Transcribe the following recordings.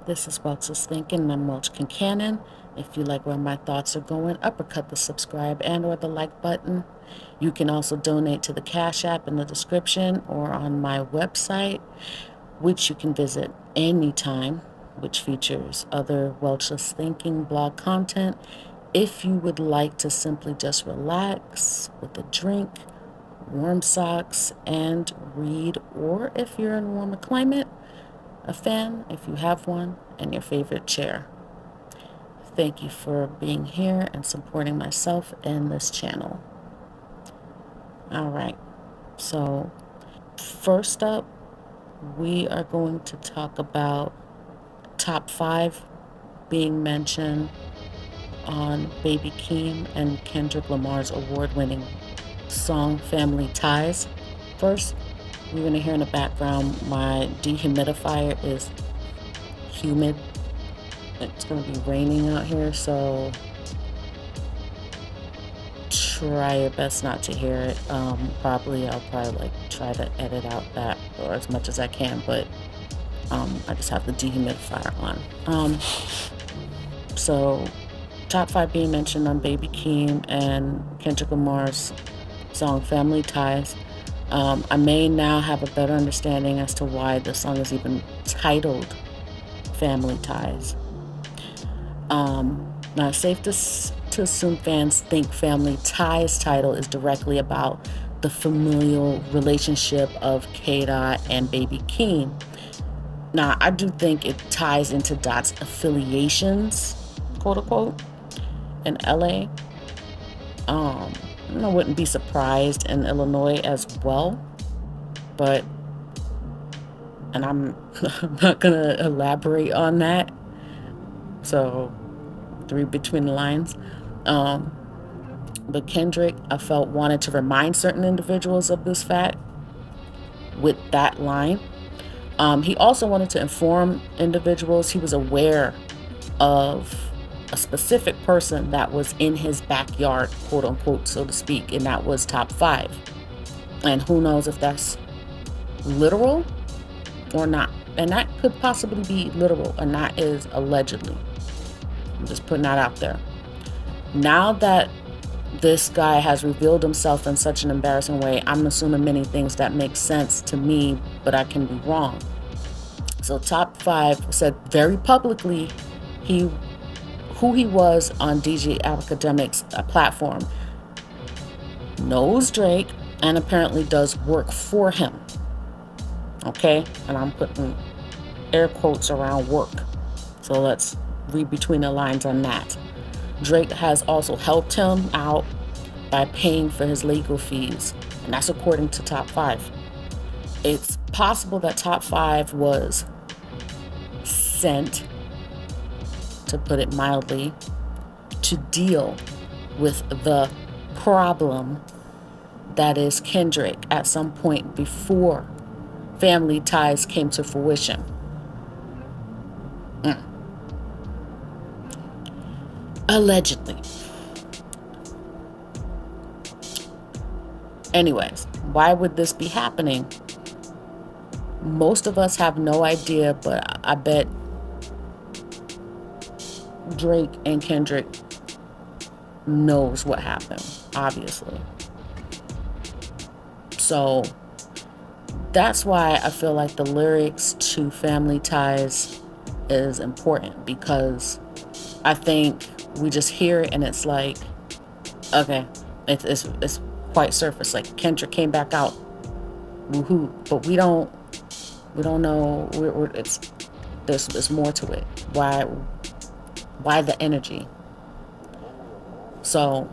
This is Welch's Thinking, and I'm Welch Kincannon. If you like where my thoughts are going, uppercut the subscribe and or the like button. You can also donate to the Cash App in the description or on my website, which you can visit anytime, which features other Welch's Thinking blog content. If you would like to simply just relax with a drink, warm socks, and read, or if you're in a warmer climate, a fan, if you have one, and your favorite chair. Thank you for being here and supporting myself and this channel. All right, so first up, we are going to talk about top 5 being mentioned on Babykeem and Kendricklamar's award-winning song Family Ties. First, you're going to hear in the background my dehumidifier is humid. It's going to be raining out here, so try your best not to hear it. I'll probably try to edit out that or as much as I can, but I just have the dehumidifier on. So top 5 being mentioned on Babykeem and Kendrick Lamar's song Family Ties. I may now have a better understanding as to why the song is even titled Family Ties. Now, it's safe to assume fans think Family Ties title is directly about the familial relationship of K-Dot and Babykeem. Now, I do think it ties into Dot's affiliations, quote unquote, in LA. I wouldn't be surprised in Illinois as well, but, and I'm not gonna elaborate on that. So, read between the lines. But Kendrick, I felt, wanted to remind certain individuals of this fact with that line. He also wanted to inform individuals he was aware of a specific person that was in his backyard, quote unquote, so to speak, and that was top 5. And who knows if that's literal or not. And that could possibly be literal, and that is allegedly. I'm just putting that out there. Now that this guy has revealed himself in such an embarrassing way, I'm assuming many things that make sense to me, but I can be wrong. So top 5 said very publicly who he was on DJ Academic's platform, knows Drake, and apparently does work for him. Okay? And I'm putting air quotes around work. So let's read between the lines on that. Drake has also helped him out by paying for his legal fees, and that's according to top 5. It's possible that top 5 was sent, to put it mildly, to deal with the problem that is Kendrick at some point before Family Ties came to fruition. Allegedly. Anyways, why would this be happening? Most of us have no idea, but I bet Drake and Kendrick knows what happened, obviously. So that's why I feel like the lyrics to Family Ties is important, because I think we just hear it and it's like, okay, it's quite surface. Like, Kendrick came back out, woohoo! But we don't know. There's more to it. Why the energy? So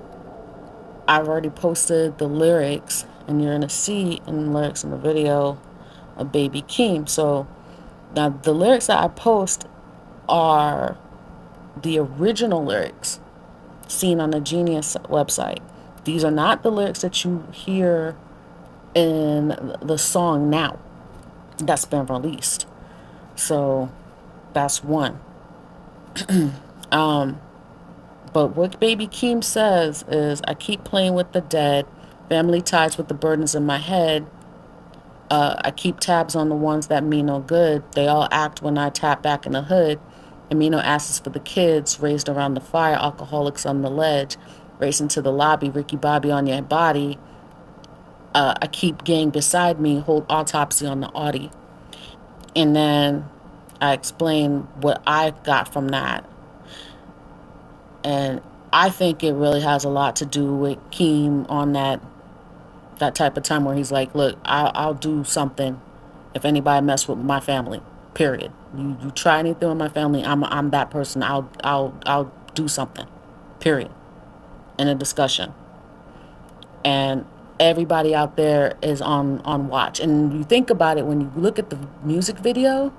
I've already posted the lyrics, and you're gonna see in the lyrics in the video of Babykeem. So now the lyrics that I post are the original lyrics seen on the Genius website. These are not the lyrics that you hear in the song now that's been released. So that's one. But what Babykeem says is, I keep playing with the dead, family ties with the burdens in my head. I keep tabs on the ones that mean no good. They all act when I tap back in the hood. Amino acids for the kids, raised around the fire, alcoholics on the ledge, racing to the lobby, Ricky Bobby on your body. I keep gang beside me, hold autopsy on the Audi. And then I explain what I got from that. And I think it really has a lot to do with Keem on that type of time where he's like, look, I'll do something if anybody mess with my family. Period. You try anything with my family, I'm that person. I'll do something. Period. In a discussion. And everybody out there is on watch. And you think about it when you look at the music video,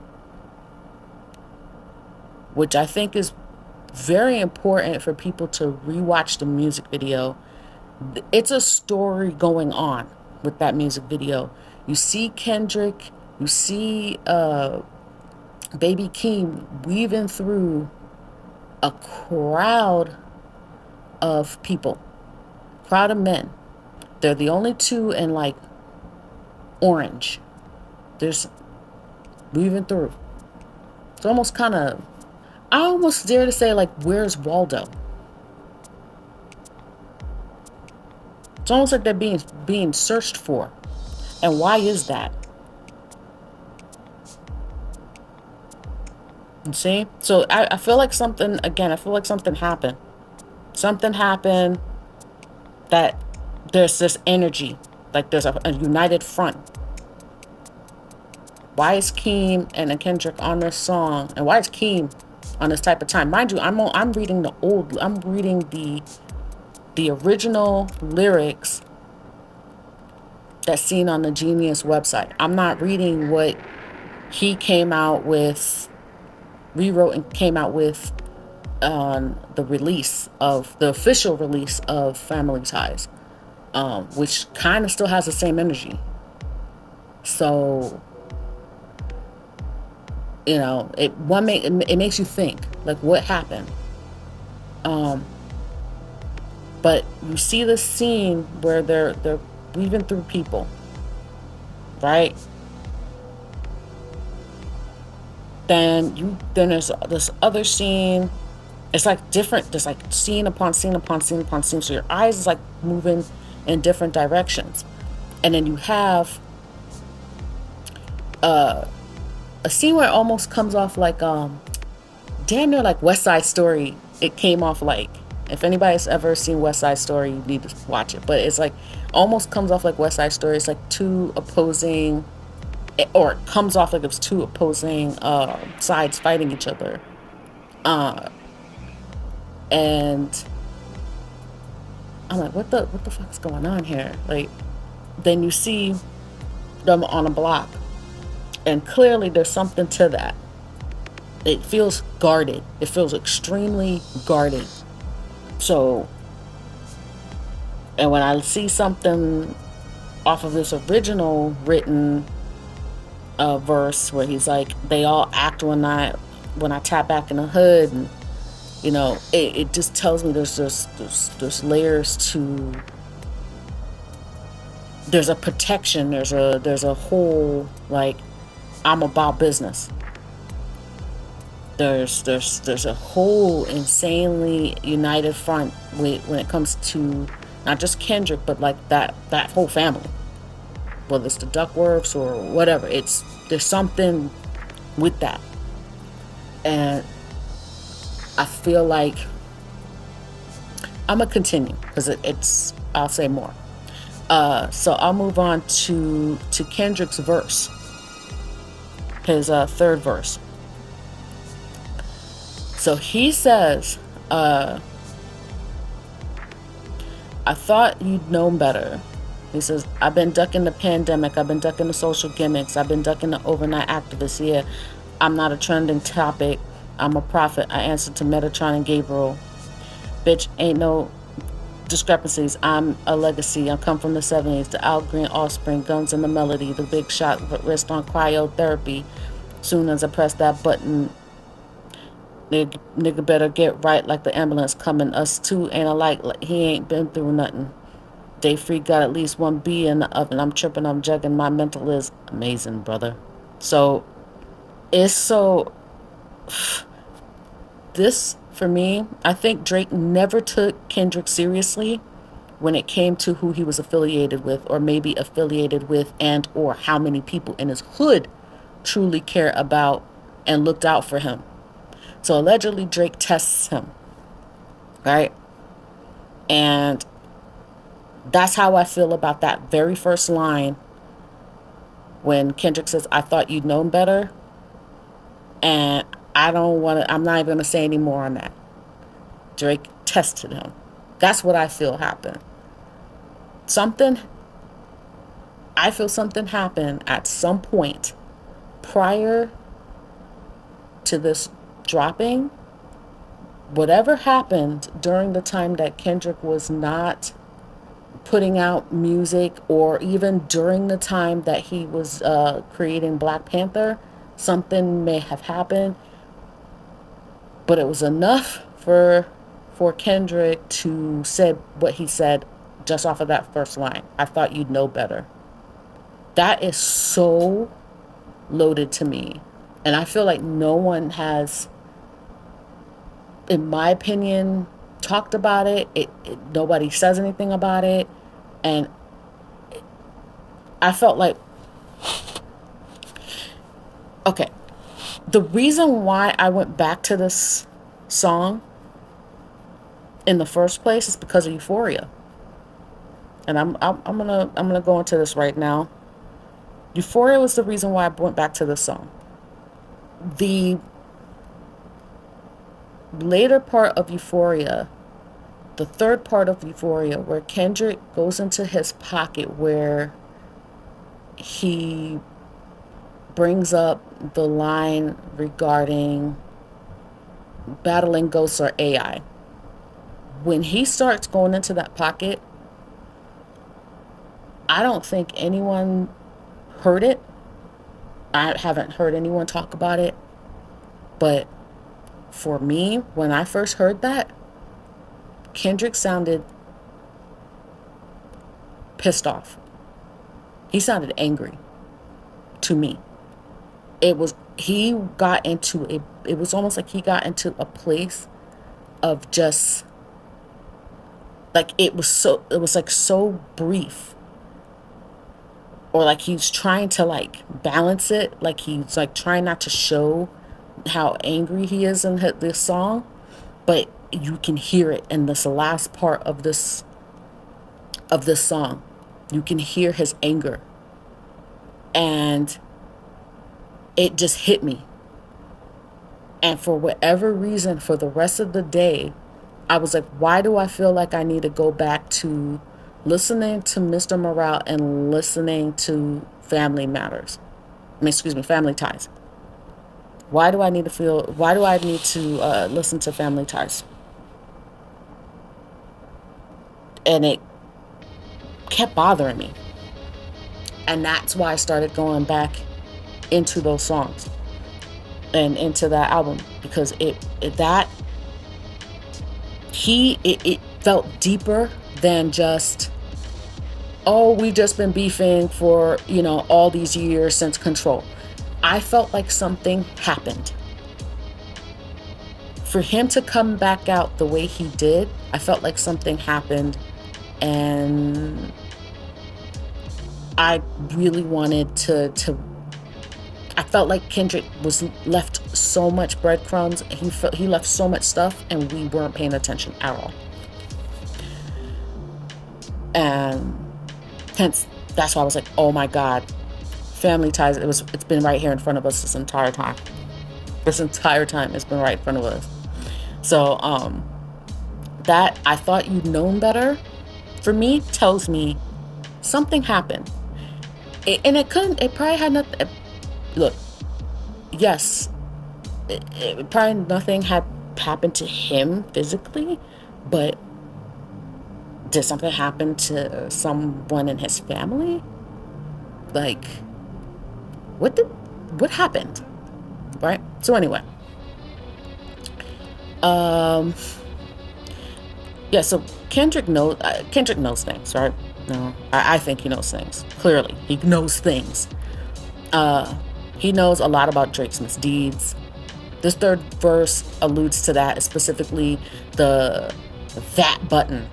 which I think is very important for people to rewatch the music video. It's a story going on with that music video. You see Kendrick, you see Babykeem weaving through a crowd of people, crowd of men. They're the only two in like orange. There's weaving through. It's almost kind of, I almost dare to say, like, where's Waldo? It's almost like they're being searched for. And why is that? You see? So I feel like something, again, I feel like something happened. Something happened that there's this energy. Like there's a united front. Why is Keem and Kendrick on this song? And why is Keem on this type of time? Mind you, I'm reading the original lyrics that's seen on the Genius website. I'm not reading what he came out with, rewrote and came out with on the official release of Family Ties, which kind of still has the same energy. So, you know, it makes you think, like, what happened? But you see this scene where they're weaving through people, right? Then there's this other scene. It's like different. There's like scene upon scene upon scene upon scene. So your eyes is like moving in different directions, and then you have a scene where it almost comes off like damn near like West Side Story. It came off like, if anybody's ever seen West Side Story, you need to watch it. But it's like almost comes off like West Side Story. It's like two opposing, or it comes off like it's two opposing sides fighting each other. And I'm like, what the fuck's going on here? Like, then you see them on a block, and clearly there's something to that. It feels guarded. It feels extremely guarded. So, and when I see something off of this original written verse where he's like, they all act when I tap back in the hood, and you know, it just tells me there's layers to, there's a protection, there's a whole, like, I'm about business. There's a whole insanely united front when it comes to not just Kendrick, but like that whole family, whether it's the Duckworths or whatever. There's something with that, and I feel like I'm gonna continue because I'll say more. So I'll move on to Kendrick's verse, his third verse. So he says, I thought you'd known better. He says, I've been ducking the pandemic. I've been ducking the social gimmicks. I've been ducking the overnight activists. Yeah, I'm not a trending topic. I'm a prophet. I answer to Metatron and Gabriel. Bitch, ain't no discrepancies. I'm a legacy. I come from the 70s. The Al Green offspring, guns and the melody. The big shot, wrist on cryotherapy. Soon as I press that button, nigga better get right like the ambulance coming. Us two ain't alike. Like he ain't been through nothing. Day Free got at least one B in the oven. I'm tripping, I'm jugging. My mental is amazing, brother. So it's so this for me, I think Drake never took Kendrick seriously when it came to who he was affiliated with, or maybe affiliated with, and or how many people in his hood truly care about and looked out for him. So allegedly Drake tests him, right? And that's how I feel about that very first line when Kendrick says, I thought you'd known better. And I'm not even going to say any more on that. Drake tested him. That's what I feel happened. I feel something happened at some point prior to this dropping. Whatever happened during the time that Kendrick was not putting out music, or even during the time that he was creating Black Panther, something may have happened, but it was enough for Kendrick to say what he said just off of that first line. I thought you'd know better. That is so loaded to me, and I feel like no one has, in my opinion, talked about it. Nobody says anything about it. And I felt like, okay, the reason why I went back to this song in the first place is because of Euphoria. And I'm gonna go into this right now. Euphoria was the reason why I went back to this song. The later part of Euphoria, the third part of Euphoria, where Kendrick goes into his pocket, where he brings up the line regarding battling ghosts or AI. When he starts going into that pocket, I don't think anyone heard it. I haven't heard anyone talk about it. But for me, when I first heard that, Kendrick sounded pissed off. He sounded angry to me. It was almost like he got into a place of just like, it was like so brief, or like he's trying to like balance it, like he's like trying not to show how angry he is in this song, but you can hear it in this last part of this song. You can hear his anger, and it just hit me. And for whatever reason, for the rest of the day, I was like, why do I feel like I need to go back to listening to Mr. Morale and listening to Family Ties? Why do I need to listen to Family Ties? And it kept bothering me. And that's why I started going back into those songs and into that album, because it felt deeper than just, oh, we've just been beefing for, all these years since Control. I felt like something happened. For him to come back out the way he did, I felt like something happened, and I really wanted to I felt like Kendrick was left so much breadcrumbs. He left so much stuff, and we weren't paying attention at all. And hence, that's why I was like, oh my God, Family Ties. It's been right here in front of us this entire time. This entire time it's been right in front of us. So that I thought you'd known better, for me, tells me something happened. It probably had nothing. Look, yes, probably nothing had happened to him physically, but did something happen to someone in his family? Like, what happened? Right? So anyway, yeah. So Kendrick knows things, right? No, I think he knows things. Clearly, he knows things. He knows a lot about Drake's misdeeds. This third verse alludes to that, specifically the that button,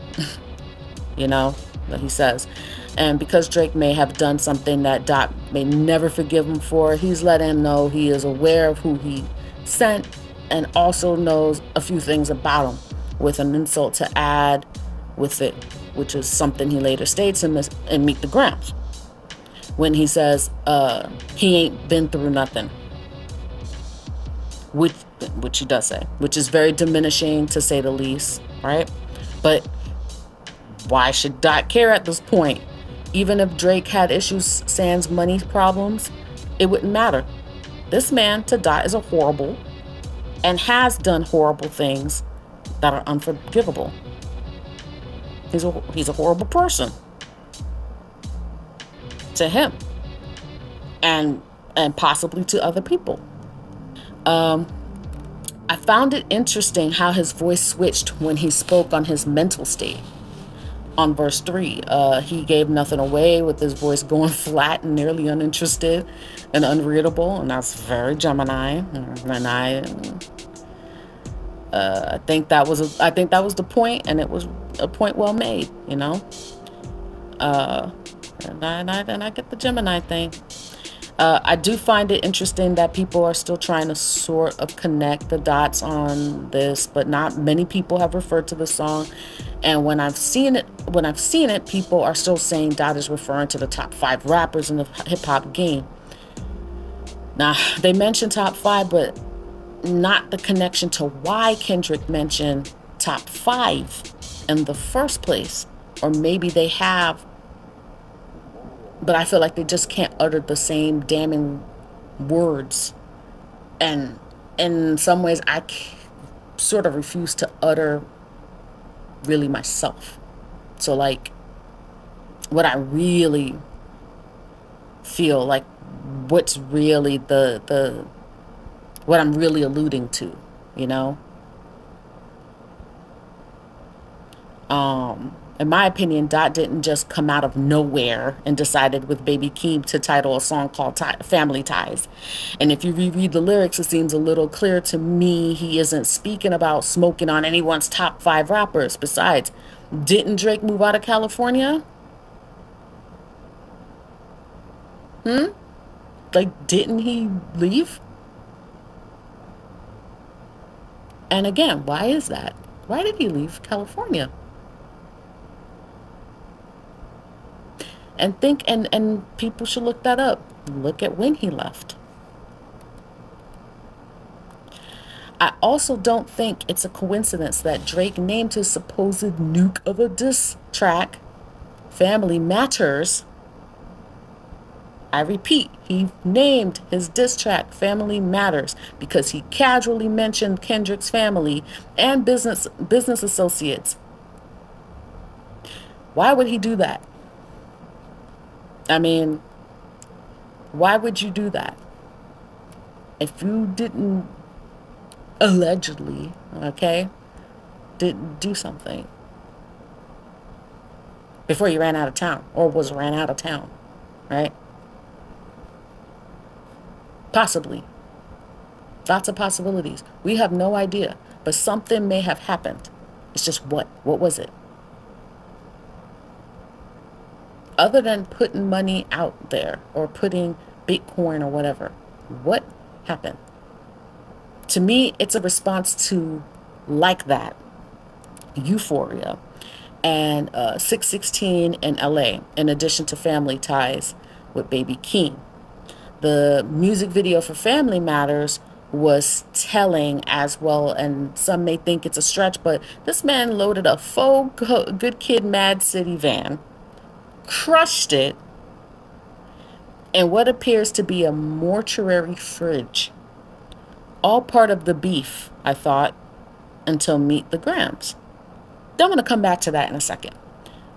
that he says. And because Drake may have done something that Dot may never forgive him for, he's letting him know he is aware of who he sent and also knows a few things about him, with an insult to add with it, which is something he later states in Meet the Grams, when he says he ain't been through nothing, which he does say, which is very diminishing to say the least, right? But why should Dot care at this point? Even if Drake had issues sans money problems, it wouldn't matter. This man to Dot is a horrible and has done horrible things that are unforgivable. He's a horrible person to him and possibly to other people. I found it interesting how his voice switched when he spoke on his mental state. On verse 3, he gave nothing away, with his voice going flat and nearly uninterested and unreadable, and that's very Gemini. And I think that was the point, and it was a point well made, and I get the Gemini thing. I do find it interesting that people are still trying to sort of connect the dots on this, but not many people have referred to the song. And when I've seen it, people are still saying Dot is referring to the top 5 rappers in the hip hop game. Now, they mentioned top 5, but not the connection to why Kendrick mentioned top 5 in the first place. Or maybe they have, but I feel like they just can't utter the same damning words. And in some ways, I sort of refuse to utter really myself. So, like, what I really feel like, what's really what I'm really alluding to, in my opinion, Dot didn't just come out of nowhere and decided with Babykeem to title a song called Family Ties. And if you reread the lyrics, it seems a little clear to me he isn't speaking about smoking on anyone's top 5 rappers. Besides, didn't Drake move out of California? Like, didn't he leave? And again, why is that? Why did he leave California? And think, and people should look that up. Look at when he left. I also don't think it's a coincidence that Drake named his supposed nuke of a diss track Family Matters. I repeat, he named his diss track Family Matters because he casually mentioned Kendrick's family and business associates. Why would he do that? I mean, why would you do that? If you didn't allegedly, didn't do something before you ran out of town or was ran out of town, right? Possibly. Lots of possibilities. We have no idea, but something may have happened. It's just what? What was it? Other than putting money out there or putting Bitcoin or whatever, what happened? To me, it's a response to like that euphoria and 616 in LA, in addition to Family Ties with Babykeem. The music video for Family Matters was telling as well, and some may think it's a stretch, but this man loaded a faux Good Kid, Mad City van, crushed it in what appears to be a mortuary fridge. All part of the beef, I thought, until Meet the Grams. I'm going to come back to that in a second.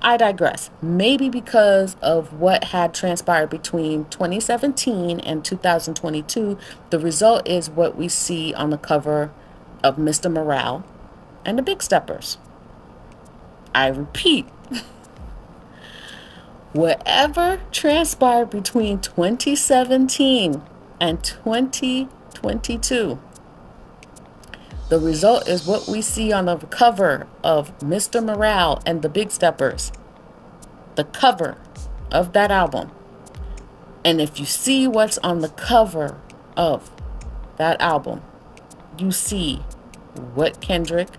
I digress. Maybe because of what had transpired between 2017 and 2022, the result is what we see on the cover of Mr. Morale and the Big Steppers. I repeat, Whatever transpired between 2017 and 2022, the result is what we see on the cover of Mr. Morale and the Big Steppers. The cover of that album. And if you see what's on the cover of that album, you see what Kendrick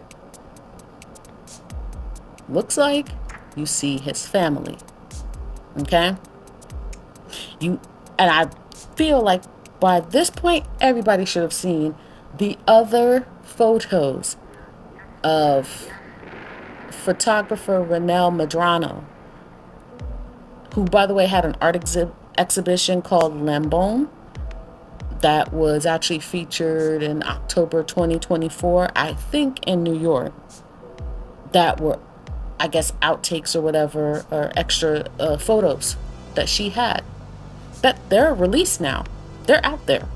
looks like. You see his family. Okay? And I feel like by this point, everybody should have seen the other photos of photographer Renelle Medrano, who, by the way, had an art exhibition called Lambone that was actually featured in October 2024, I think in New York, that were, I guess, outtakes or whatever, or extra photos that she had. That they're released now. They're out there.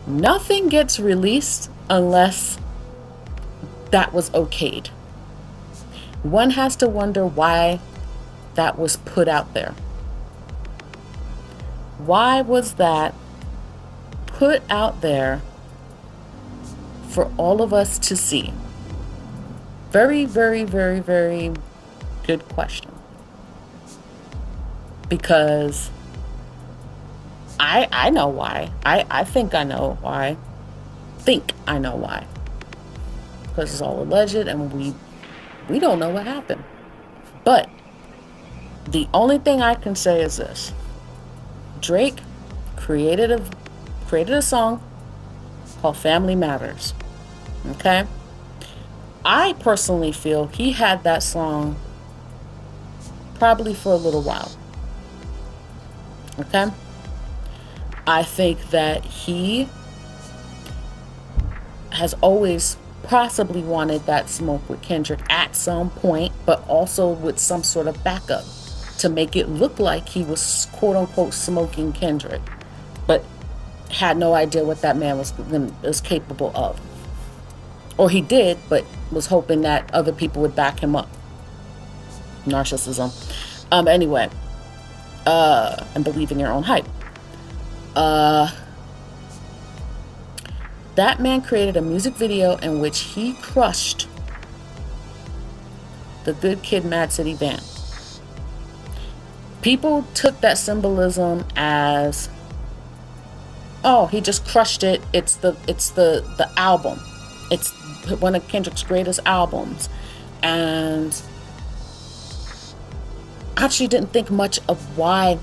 Nothing gets released unless that was okayed. One has to wonder why that was put out there. Why was that put out there for all of us to see? Very, very, very, very good question. Because I know why. I think I know why. Because it's all alleged and we don't know what happened. But the only thing I can say is this. Drake created a song called Family Matters. Okay? I personally feel he had that song probably for a little while. Okay? I think that he has always possibly wanted that smoke with Kendrick at some point, but also with some sort of backup to make it look like he was quote unquote smoking Kendrick, but had no idea what that man was capable of. Or he did, but was hoping that other people would back him up. Narcissism. Anyway, and believe in your own hype. That man created a music video in which he crushed the Good Kid, Mad City band. People took that symbolism as, oh, he just crushed it. It's the album. It's one of Kendrick's greatest albums. And I actually didn't think much of why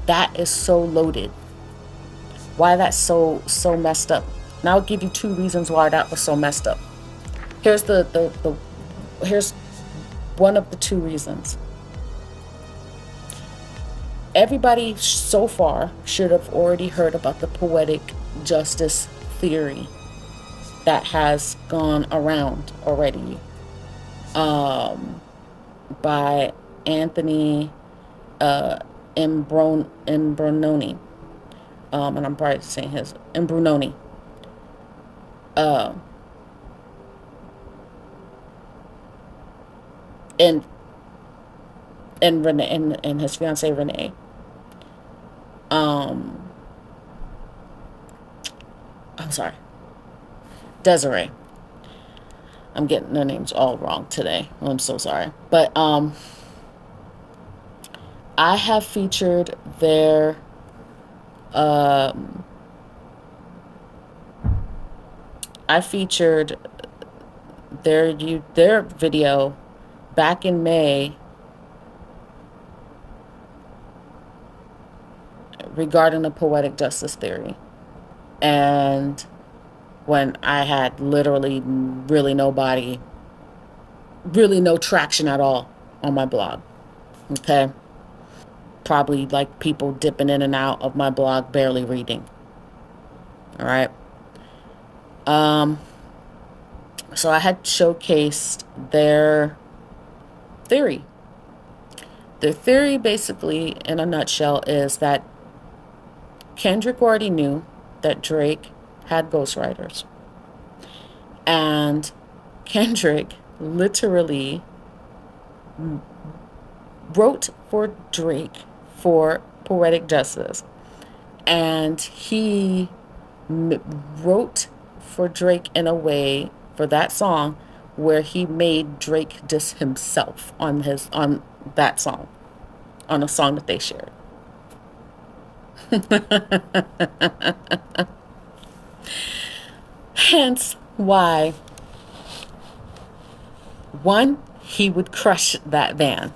that is so loaded. Why that's so messed up. And I'll give you two reasons why that was so messed up. Here's here's one of the two reasons. Everybody so far should have already heard about the poetic justice theory that has gone around already, by Anthony Imbrononi. And I'm probably saying his Imbrunoni. And Renee and his fiancee Renee. I'm sorry, Desiree. I'm getting their names all wrong today. I'm so sorry. But I have featured their their video back in May regarding the poetic justice theory. And when I had literally really no traction at all on my blog. Okay? Probably like people dipping in and out of my blog, barely reading. All right? So I had showcased their theory. Their theory, basically, in a nutshell, is that Kendrick already knew that Drake had ghostwriters. And Kendrick literally wrote for Drake for Poetic Justice. And he wrote for Drake in a way for that song where he made Drake diss himself on that song, on a song that they shared. Hence why, one, he would crush that van.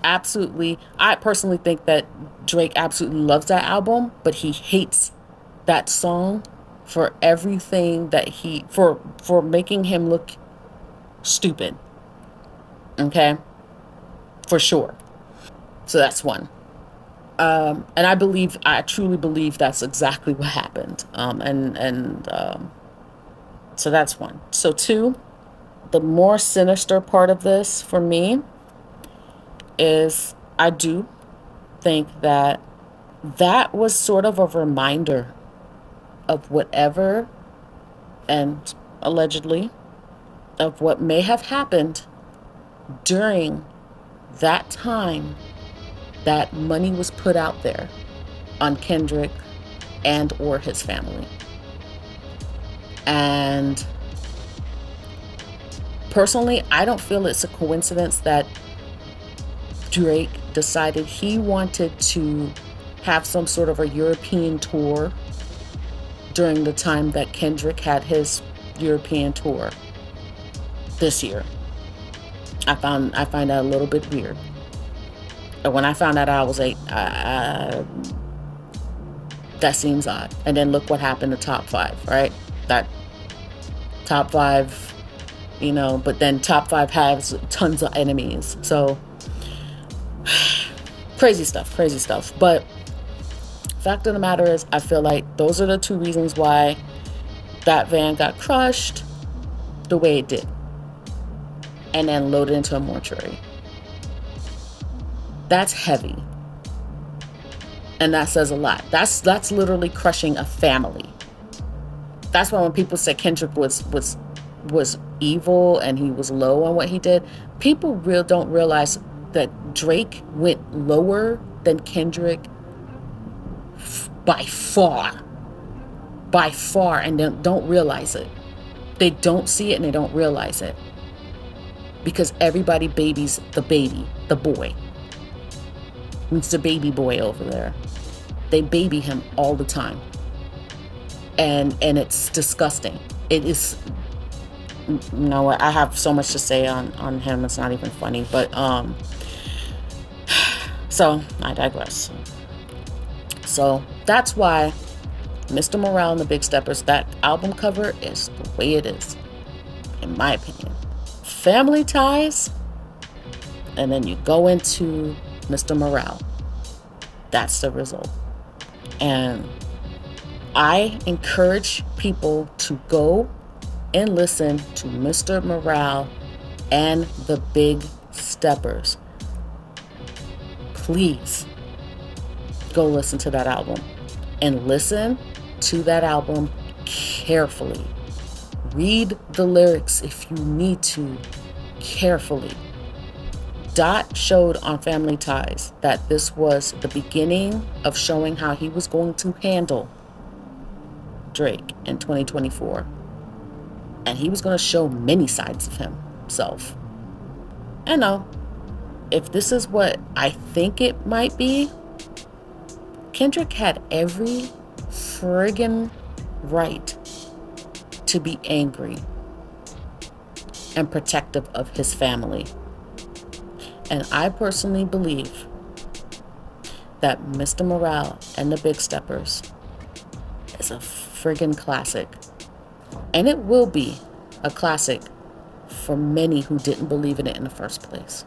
Absolutely. I personally think that Drake absolutely loves that album, but he hates that song for everything that for making him look stupid. Okay? For sure. So that's one. And I truly believe that's exactly what happened. So that's one. So two, the more sinister part of this for me is I do think that that was sort of a reminder of whatever, and allegedly, of what may have happened during that time that money was put out there on Kendrick and or his family. And personally, I don't feel it's a coincidence that Drake decided he wanted to have some sort of a European tour during the time that Kendrick had his European tour this year. I find that a little bit weird. And when I found that out, I was like, that seems odd. And then look what happened to top 5, right? That top 5, but then top 5 has tons of enemies. So crazy stuff. But fact of the matter is, I feel like those are the two reasons why that van got crushed the way it did and then loaded into a mortuary. That's heavy. And that says a lot. That's literally crushing a family. That's why when people say Kendrick was evil and he was low on what he did, people don't realize that Drake went lower than Kendrick by far, and don't realize it. They don't see it and they don't realize it because everybody babies the baby, the boy. It's the baby boy over there. They baby him all the time, and it's disgusting. It is. I have so much to say on him. It's not even funny, but so I digress. So that's why Mr. Morale and the Big Steppers, that album cover is the way it is, in my opinion. Family Ties, and then you go into Mr. Morale. That's the result. And I encourage people to go and listen to Mr. Morale and the Big Steppers. Please go listen to that album and listen to that album carefully. Read the lyrics if you need to carefully. Dot showed on Family Ties that this was the beginning of showing how he was going to handle Drake in 2024. And he was going to show many sides of himself. I know, if this is what I think it might be, Kendrick had every friggin' right to be angry and protective of his family. And I personally believe that Mr. Morale and the Big Steppers is a friggin' classic. And it will be a classic for many who didn't believe in it in the first place.